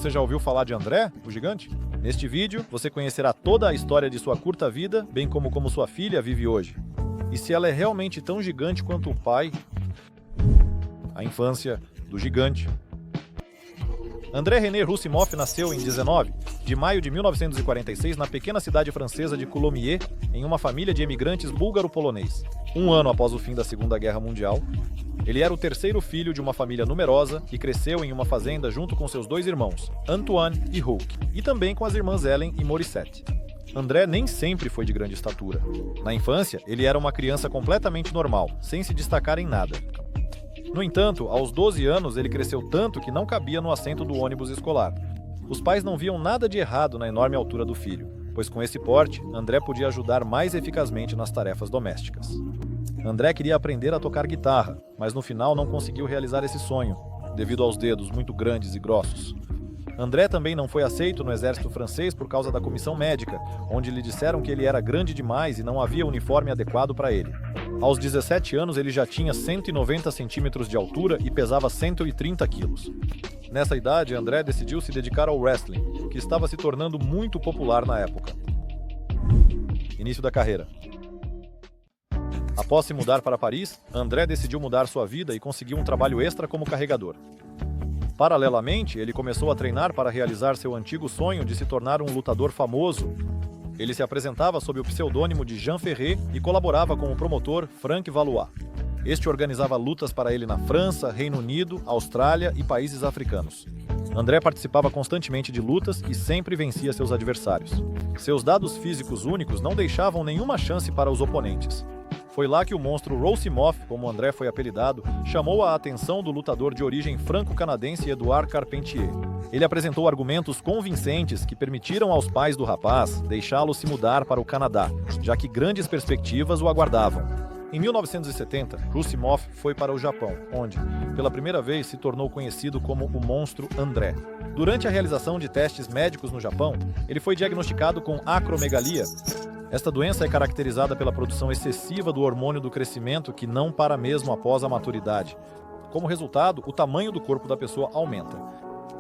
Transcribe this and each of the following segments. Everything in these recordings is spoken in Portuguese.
Você já ouviu falar de André, o gigante? Neste vídeo, você conhecerá toda a história de sua curta vida, bem como sua filha vive hoje. E se ela é realmente tão gigante quanto o pai. A infância do gigante. André René Roussimoff nasceu em 19 de maio de 1946 na pequena cidade francesa de Coulommiers, em uma família de imigrantes búlgaro-polonês. Um ano após o fim da Segunda Guerra Mundial, ele era o terceiro filho de uma família numerosa e cresceu em uma fazenda junto com seus dois irmãos, Antoine e Hulk, e também com as irmãs Ellen e Morissette. André nem sempre foi de grande estatura. Na infância, ele era uma criança completamente normal, sem se destacar em nada. No entanto, aos 12 anos, ele cresceu tanto que não cabia no assento do ônibus escolar. Os pais não viam nada de errado na enorme altura do filho, pois com esse porte, André podia ajudar mais eficazmente nas tarefas domésticas. André queria aprender a tocar guitarra, mas no final não conseguiu realizar esse sonho, devido aos dedos muito grandes e grossos. André também não foi aceito no exército francês por causa da comissão médica, onde lhe disseram que ele era grande demais e não havia uniforme adequado para ele. Aos 17 anos, ele já tinha 190 centímetros de altura e pesava 130 quilos. Nessa idade, André decidiu se dedicar ao wrestling, que estava se tornando muito popular na época. Início da carreira. Após se mudar para Paris, André decidiu mudar sua vida e conseguiu um trabalho extra como carregador. Paralelamente, ele começou a treinar para realizar seu antigo sonho de se tornar um lutador famoso. Ele se apresentava sob o pseudônimo de Jean Ferré e colaborava com o promotor Frank Valois. Este organizava lutas para ele na França, Reino Unido, Austrália e países africanos. André participava constantemente de lutas e sempre vencia seus adversários. Seus dados físicos únicos não deixavam nenhuma chance para os oponentes. Foi lá que o monstro Roussimoff, como André foi apelidado, chamou a atenção do lutador de origem franco-canadense Edouard Carpentier. Ele apresentou argumentos convincentes que permitiram aos pais do rapaz deixá-lo se mudar para o Canadá, já que grandes perspectivas o aguardavam. Em 1970, Roussimoff foi para o Japão, onde, pela primeira vez, se tornou conhecido como o monstro André. Durante a realização de testes médicos no Japão, ele foi diagnosticado com acromegalia. Esta doença é caracterizada pela produção excessiva do hormônio do crescimento que não para mesmo após a maturidade. Como resultado, o tamanho do corpo da pessoa aumenta.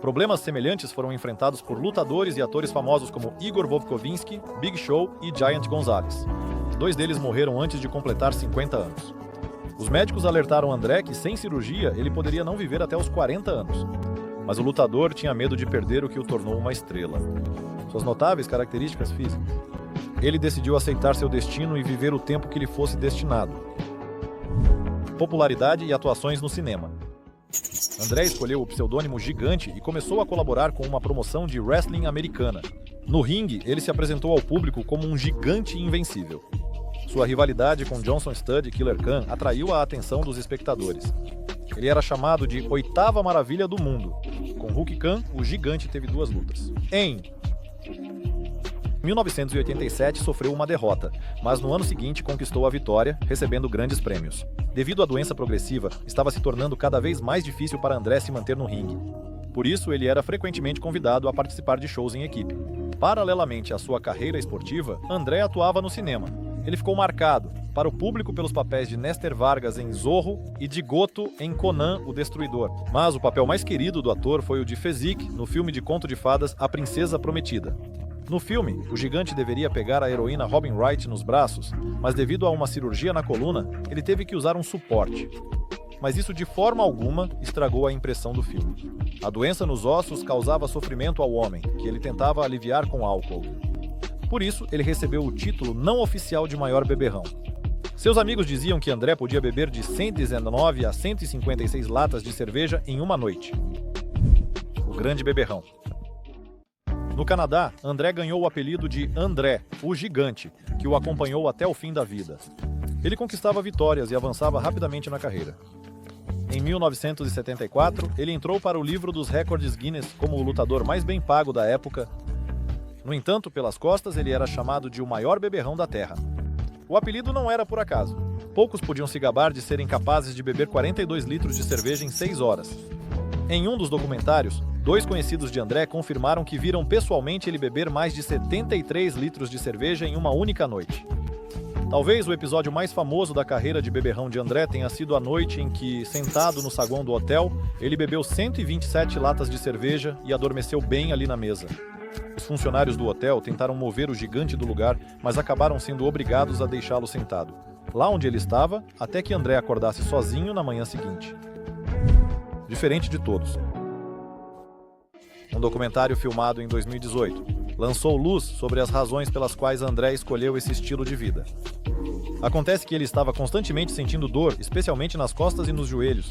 Problemas semelhantes foram enfrentados por lutadores e atores famosos como Igor Vovkovinsky, Big Show e Giant Gonzalez. Dois deles morreram antes de completar 50 anos. Os médicos alertaram André que, sem cirurgia, ele poderia não viver até os 40 anos. Mas o lutador tinha medo de perder o que o tornou uma estrela. Suas notáveis características físicas. Ele decidiu aceitar seu destino e viver o tempo que lhe fosse destinado. Popularidade e atuações no cinema. André escolheu o pseudônimo Gigante e começou a colaborar com uma promoção de wrestling americana. No ringue, ele se apresentou ao público como um gigante invencível. Sua rivalidade com Johnson Studd e Killer Khan atraiu a atenção dos espectadores. Ele era chamado de Oitava Maravilha do Mundo. Com Hulk Khan, o gigante teve duas lutas. Em 1987 sofreu uma derrota, mas no ano seguinte conquistou a vitória, recebendo grandes prêmios. Devido à doença progressiva, estava se tornando cada vez mais difícil para André se manter no ringue. Por isso, ele era frequentemente convidado a participar de shows em equipe. Paralelamente à sua carreira esportiva, André atuava no cinema. Ele ficou marcado, para o público, pelos papéis de Néstor Vargas em Zorro e de Goto em Conan, o Destruidor. Mas o papel mais querido do ator foi o de Fezzik, no filme de conto de fadas A Princesa Prometida. No filme, o gigante deveria pegar a heroína Robin Wright nos braços, mas devido a uma cirurgia na coluna, ele teve que usar um suporte. Mas isso de forma alguma estragou a impressão do filme. A doença nos ossos causava sofrimento ao homem, que ele tentava aliviar com álcool. Por isso, ele recebeu o título não oficial de maior beberrão. Seus amigos diziam que André podia beber de 119 a 156 latas de cerveja em uma noite. O grande beberrão. No Canadá, André ganhou o apelido de André, o Gigante, que o acompanhou até o fim da vida. Ele conquistava vitórias e avançava rapidamente na carreira. Em 1974, ele entrou para o livro dos recordes Guinness como o lutador mais bem pago da época. No entanto, pelas costas, ele era chamado de o maior beberrão da Terra. O apelido não era por acaso. Poucos podiam se gabar de serem capazes de beber 42 litros de cerveja em 6 horas. Em um dos documentários, dois conhecidos de André confirmaram que viram pessoalmente ele beber mais de 73 litros de cerveja em uma única noite. Talvez o episódio mais famoso da carreira de beberrão de André tenha sido a noite em que, sentado no saguão do hotel, ele bebeu 127 latas de cerveja e adormeceu bem ali na mesa. Os funcionários do hotel tentaram mover o gigante do lugar, mas acabaram sendo obrigados a deixá-lo sentado, lá onde ele estava, até que André acordasse sozinho na manhã seguinte. Diferente de todos. Um documentário filmado em 2018 lançou luz sobre as razões pelas quais André escolheu esse estilo de vida. Acontece que ele estava constantemente sentindo dor, especialmente nas costas e nos joelhos.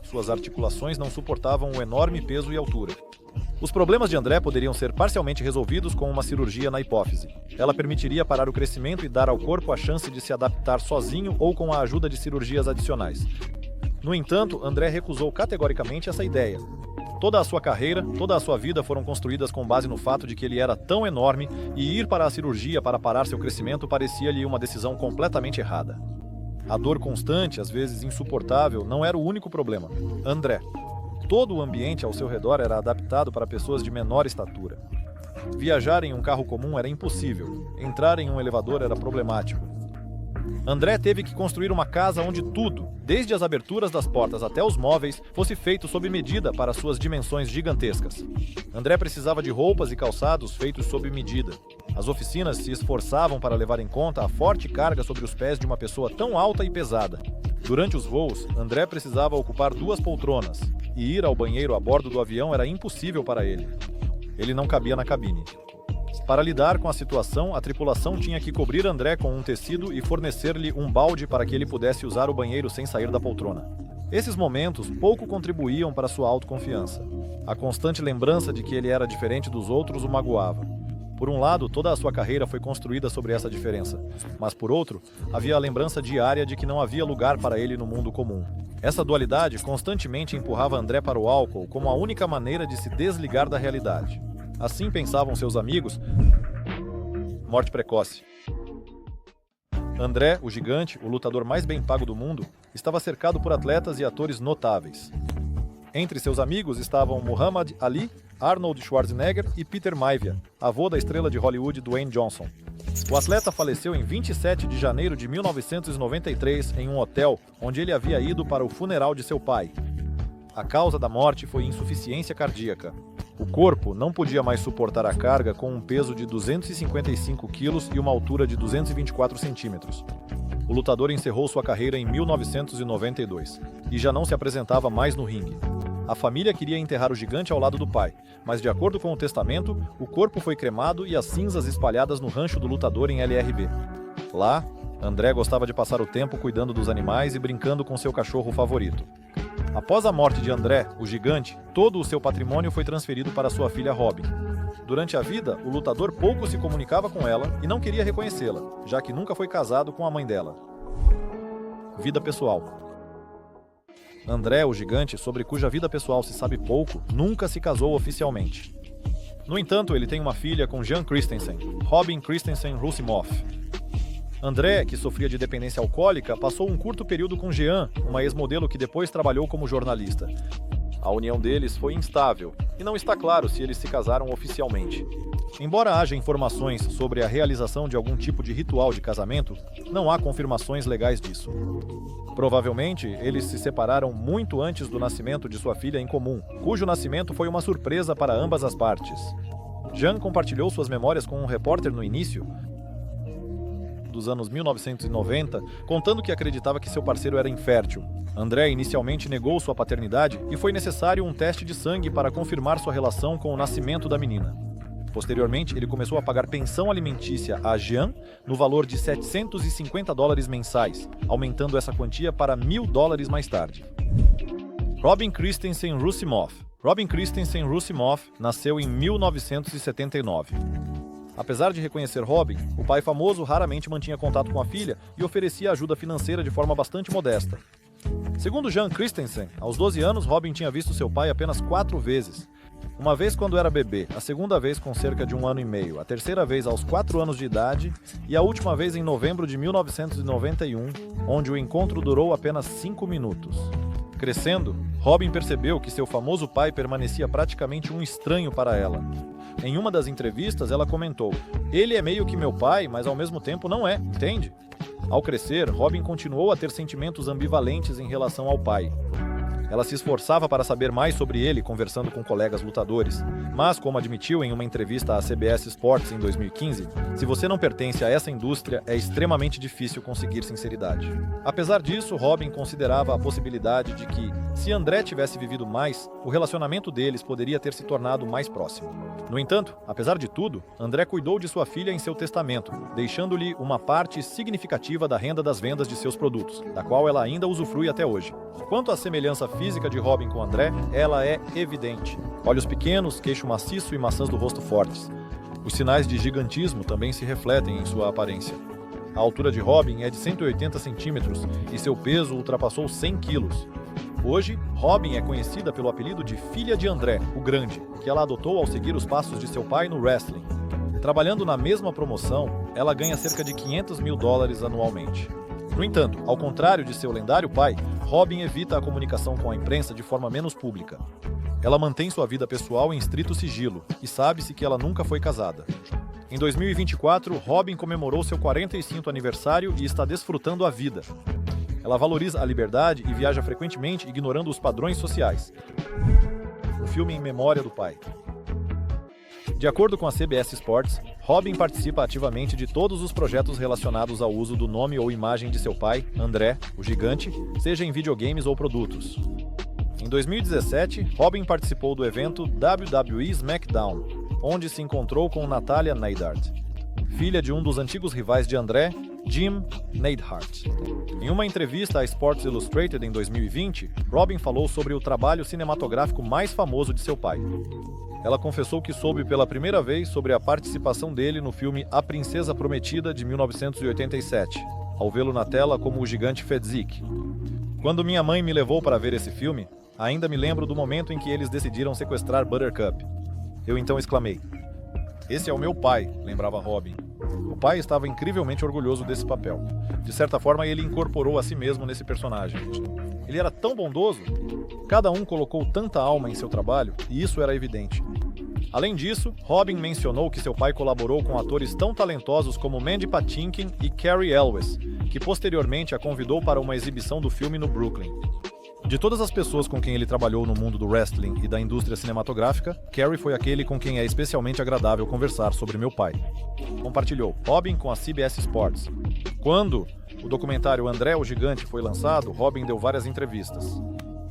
Suas articulações não suportavam o enorme peso e altura. Os problemas de André poderiam ser parcialmente resolvidos com uma cirurgia na hipófise. Ela permitiria parar o crescimento e dar ao corpo a chance de se adaptar sozinho ou com a ajuda de cirurgias adicionais. No entanto, André recusou categoricamente essa ideia. Toda a sua carreira, toda a sua vida foram construídas com base no fato de que ele era tão enorme e ir para a cirurgia para parar seu crescimento parecia-lhe uma decisão completamente errada. A dor constante, às vezes insuportável, não era o único problema. André. Todo o ambiente ao seu redor era adaptado para pessoas de menor estatura. Viajar em um carro comum era impossível. Entrar em um elevador era problemático. André teve que construir uma casa onde tudo, desde as aberturas das portas até os móveis, fosse feito sob medida para suas dimensões gigantescas. André precisava de roupas e calçados feitos sob medida. As oficinas se esforçavam para levar em conta a forte carga sobre os pés de uma pessoa tão alta e pesada. Durante os voos, André precisava ocupar 2 poltronas, e ir ao banheiro a bordo do avião era impossível para ele. Ele não cabia na cabine. Para lidar com a situação, a tripulação tinha que cobrir André com um tecido e fornecer-lhe um balde para que ele pudesse usar o banheiro sem sair da poltrona. Esses momentos pouco contribuíam para sua autoconfiança. A constante lembrança de que ele era diferente dos outros o magoava. Por um lado, toda a sua carreira foi construída sobre essa diferença, mas por outro, havia a lembrança diária de que não havia lugar para ele no mundo comum. Essa dualidade constantemente empurrava André para o álcool como a única maneira de se desligar da realidade. Assim pensavam seus amigos. Morte precoce. André, o gigante, o lutador mais bem pago do mundo, estava cercado por atletas e atores notáveis. Entre seus amigos estavam Muhammad Ali, Arnold Schwarzenegger e Peter Maivia, avô da estrela de Hollywood Dwayne Johnson. O atleta faleceu em 27 de janeiro de 1993 em um hotel onde ele havia ido para o funeral de seu pai. A causa da morte foi insuficiência cardíaca. O corpo não podia mais suportar a carga com um peso de 255 quilos e uma altura de 224 centímetros. O lutador encerrou sua carreira em 1992 e já não se apresentava mais no ringue. A família queria enterrar o gigante ao lado do pai, mas de acordo com o testamento, o corpo foi cremado e as cinzas espalhadas no rancho do lutador em LRB. Lá, André gostava de passar o tempo cuidando dos animais e brincando com seu cachorro favorito. Após a morte de André, o gigante, todo o seu patrimônio foi transferido para sua filha Robin. Durante a vida, o lutador pouco se comunicava com ela e não queria reconhecê-la, já que nunca foi casado com a mãe dela. Vida pessoal. André, o gigante, sobre cuja vida pessoal se sabe pouco, nunca se casou oficialmente. No entanto, ele tem uma filha com Jean Christensen, Robin Christensen Rusimoff. André, que sofria de dependência alcoólica, passou um curto período com Jean, uma ex-modelo que depois trabalhou como jornalista. A união deles foi instável, e não está claro se eles se casaram oficialmente. Embora haja informações sobre a realização de algum tipo de ritual de casamento, não há confirmações legais disso. Provavelmente, eles se separaram muito antes do nascimento de sua filha em comum, cujo nascimento foi uma surpresa para ambas as partes. Jean compartilhou suas memórias com um repórter no início dos anos 1990, contando que acreditava que seu parceiro era infértil. André inicialmente negou sua paternidade e foi necessário um teste de sangue para confirmar sua relação com o nascimento da menina. Posteriormente, ele começou a pagar pensão alimentícia a Jean no valor de $750 mensais, aumentando essa quantia para $1.000 mais tarde. Robin Christensen Rusimoff. Robin Christensen Rusimoff nasceu em 1979. Apesar de reconhecer Robin, o pai famoso raramente mantinha contato com a filha e oferecia ajuda financeira de forma bastante modesta. Segundo Jean Christensen, aos 12 anos, Robin tinha visto seu pai apenas 4 vezes. Uma vez quando era bebê, a segunda vez com cerca de 1 ano e meio, a terceira vez aos 4 anos de idade e a última vez em novembro de 1991, onde o encontro durou apenas 5 minutos. Crescendo, Robin percebeu que seu famoso pai permanecia praticamente um estranho para ela. Em uma das entrevistas, ela comentou: "Ele é meio que meu pai, mas ao mesmo tempo não é, entende?" Ao crescer, Robin continuou a ter sentimentos ambivalentes em relação ao pai. Ela se esforçava para saber mais sobre ele, conversando com colegas lutadores. Mas, como admitiu em uma entrevista à CBS Sports em 2015, se você não pertence a essa indústria, é extremamente difícil conseguir sinceridade. Apesar disso, Robin considerava a possibilidade de que, se André tivesse vivido mais, o relacionamento deles poderia ter se tornado mais próximo. No entanto, apesar de tudo, André cuidou de sua filha em seu testamento, deixando-lhe uma parte significativa da renda das vendas de seus produtos, da qual ela ainda usufrui até hoje. Quanto à semelhança física de Robin com André, ela é evidente. Olhos pequenos, queixo maciço e maçãs do rosto fortes. Os sinais de gigantismo também se refletem em sua aparência. A altura de Robin é de 180 centímetros e seu peso ultrapassou 100 quilos. Hoje, Robin é conhecida pelo apelido de Filha de André, o Grande, que ela adotou ao seguir os passos de seu pai no wrestling. Trabalhando na mesma promoção, ela ganha cerca de $500 mil anualmente. No entanto, ao contrário de seu lendário pai, Robin evita a comunicação com a imprensa de forma menos pública. Ela mantém sua vida pessoal em estrito sigilo e sabe-se que ela nunca foi casada. Em 2024, Robin comemorou seu 45º aniversário e está desfrutando a vida. Ela valoriza a liberdade e viaja frequentemente ignorando os padrões sociais. Um filme em memória do pai. De acordo com a CBS Sports, Robin participa ativamente de todos os projetos relacionados ao uso do nome ou imagem de seu pai, André, o Gigante, seja em videogames ou produtos. Em 2017, Robin participou do evento WWE SmackDown, onde se encontrou com Natalya Neidhart, filha de um dos antigos rivais de André, Jim Neidhart. Em uma entrevista à Sports Illustrated em 2020, Robin falou sobre o trabalho cinematográfico mais famoso de seu pai. Ela confessou que soube pela primeira vez sobre a participação dele no filme A Princesa Prometida, de 1987, ao vê-lo na tela como o gigante Fedzik. Quando minha mãe me levou para ver esse filme, ainda me lembro do momento em que eles decidiram sequestrar Buttercup. Eu então exclamei: "Esse é o meu pai", lembrava Robin. O pai estava incrivelmente orgulhoso desse papel. De certa forma, ele incorporou a si mesmo nesse personagem. Ele era tão bondoso. Cada um colocou tanta alma em seu trabalho, e isso era evidente. Além disso, Robin mencionou que seu pai colaborou com atores tão talentosos como Mandy Patinkin e Cary Elwes, que posteriormente a convidou para uma exibição do filme no Brooklyn. De todas as pessoas com quem ele trabalhou no mundo do wrestling e da indústria cinematográfica, Cary foi aquele com quem é especialmente agradável conversar sobre meu pai. Compartilhou Robin com a CBS Sports. Quando o documentário André o Gigante foi lançado, Robin deu várias entrevistas.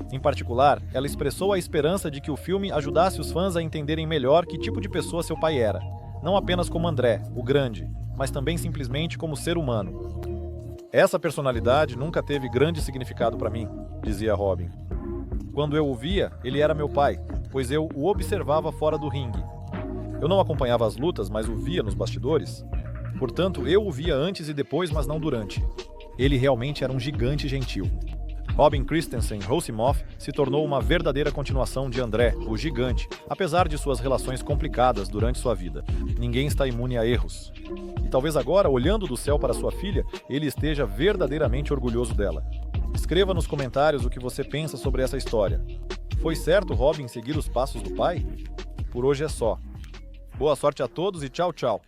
Em particular, ela expressou a esperança de que o filme ajudasse os fãs a entenderem melhor que tipo de pessoa seu pai era, não apenas como André, o Grande, mas também simplesmente como ser humano. "Essa personalidade nunca teve grande significado para mim", dizia Robin. "Quando eu o via, ele era meu pai, pois eu o observava fora do ringue. Eu não acompanhava as lutas, mas o via nos bastidores. Portanto, eu o via antes e depois, mas não durante. Ele realmente era um gigante gentil." Robin Christensen Rossimoff se tornou uma verdadeira continuação de André, o Gigante, apesar de suas relações complicadas durante sua vida. Ninguém está imune a erros. E talvez agora, olhando do céu para sua filha, ele esteja verdadeiramente orgulhoso dela. Escreva nos comentários o que você pensa sobre essa história. Foi certo Robin seguir os passos do pai? Por hoje é só. Boa sorte a todos e tchau, tchau.